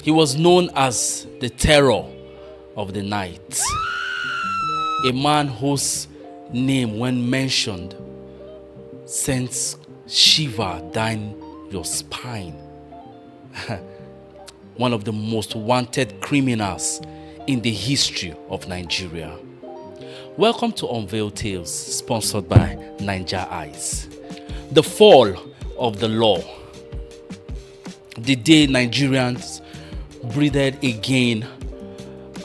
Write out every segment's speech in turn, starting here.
He was known as the terror of the night. A man whose name, when mentioned, sends shiver down your spine. One of the most wanted criminals in the history of Nigeria. Welcome to Unveiled Tales, sponsored by Ninja Eyes. The fall of the law. The day Nigerians breathed again,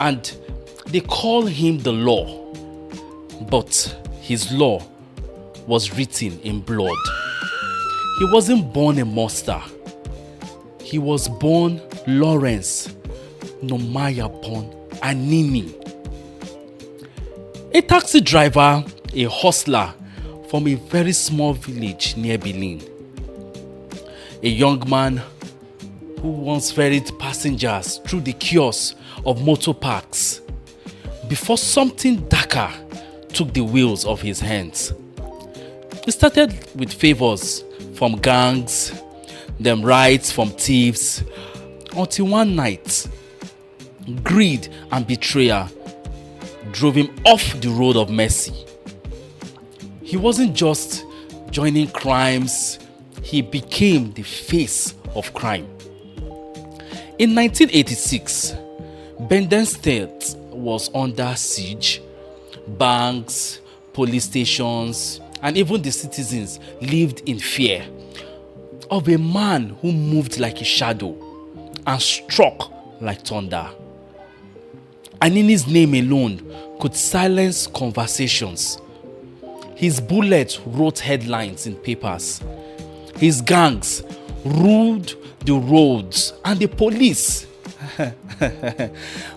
and they call him the law. But his law was written in blood. He wasn't born a monster. He was born Lawrence Nomayapon Anini. A taxi driver, a hustler from a very small village near Benin. A young man who once ferried passengers through the kiosks of motor parks before something darker took the wheels of his hands. It started with favors from gangs, then rights from thieves, until one night, greed and betrayal drove him off the road of mercy. He wasn't just joining crimes, he became the face of crime. In 1986, Benden State was under siege. Banks, police stations, and even the citizens lived in fear of a man who moved like a shadow and struck like thunder. Anini's name alone could silence conversations. His bullets wrote headlines in papers. His gangs ruled the roads and the police.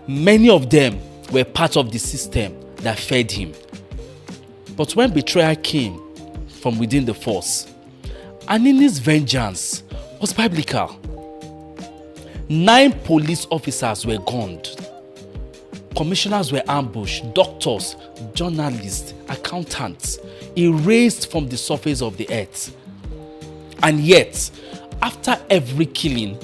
Many of them were part of the system that fed him. But when betrayal came from within the force, Anini's vengeance was biblical. 9 police officers were gunned. Commissioners were ambushed. Doctors, journalists, accountants erased from the surface of the earth. And yet, after every killing,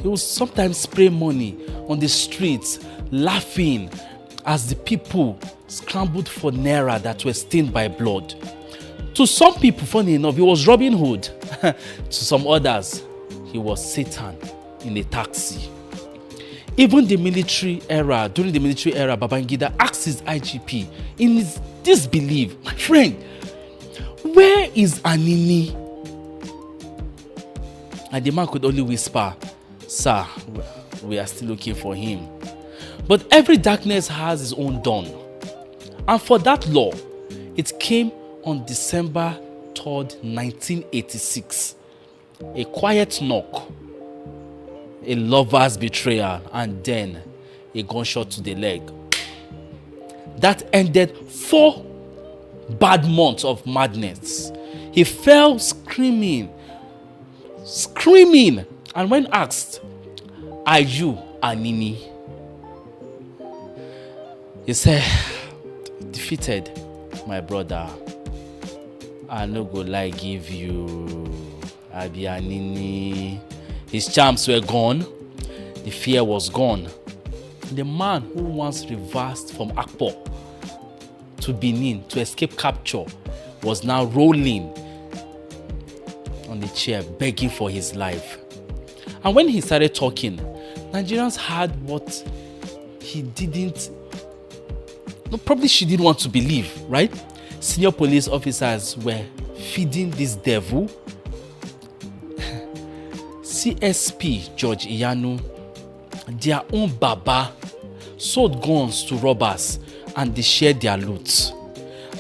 he would sometimes spray money on the streets, laughing as the people scrambled for naira that were stained by blood. To some people, funny enough, he was Robin Hood. To some others, he was Satan in a taxi. Even during the military era, Babangida asked his IGP in his disbelief, "My friend, where is Anini?" And the man could only whisper, "Sir, we are still looking for him." But every darkness has its own dawn. And for that law, it came on December 3rd, 1986. A quiet knock, a lover's betrayal, and then a gunshot to the leg. That ended 4 bad months of madness. He fell screaming. And when asked, "Are you Anini?" he said, "Defeated, my brother. I no go lie give you. I be Anini." His charms were gone. The fear was gone. The man who once reversed from Akpo to Benin to escape capture was now rolling on the chair, begging for his life. And when he started talking, Nigerians heard what he didn't, no, probably she didn't want to believe, right? Senior police officers were feeding this devil. CSP George Iyanu, their own Baba, sold guns to robbers and they shared their loot.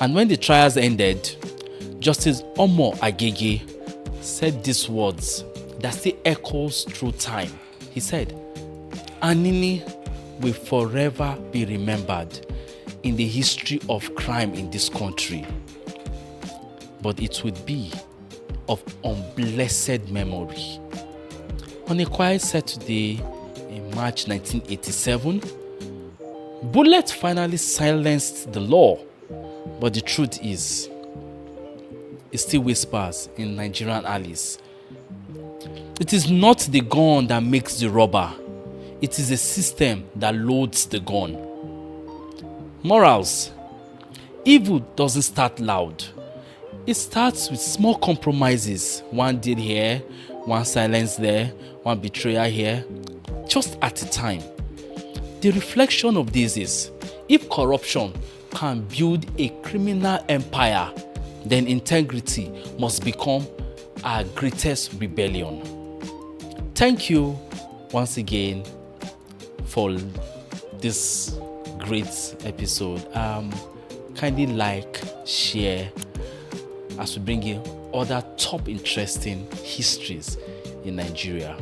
And when the trials ended, Justice Omo Agege said these words that still echoes through time. He said, "Anini will forever be remembered in the history of crime in this country, but it would be of unblessed memory." On a quiet Saturday in March 1987, bullets finally silenced the law, but the truth is, it still whispers in Nigerian alleys. It is not the gun that makes the robber, it is a system that loads the gun. Morals. Evil doesn't start loud. It starts with small compromises. One deed here, one silence there, one betrayal here, just at a time. The reflection of this is, if corruption can build a criminal empire, then integrity must become our greatest rebellion. Thank you once again for this great episode. Kindly like, share as we bring you other top interesting histories in Nigeria.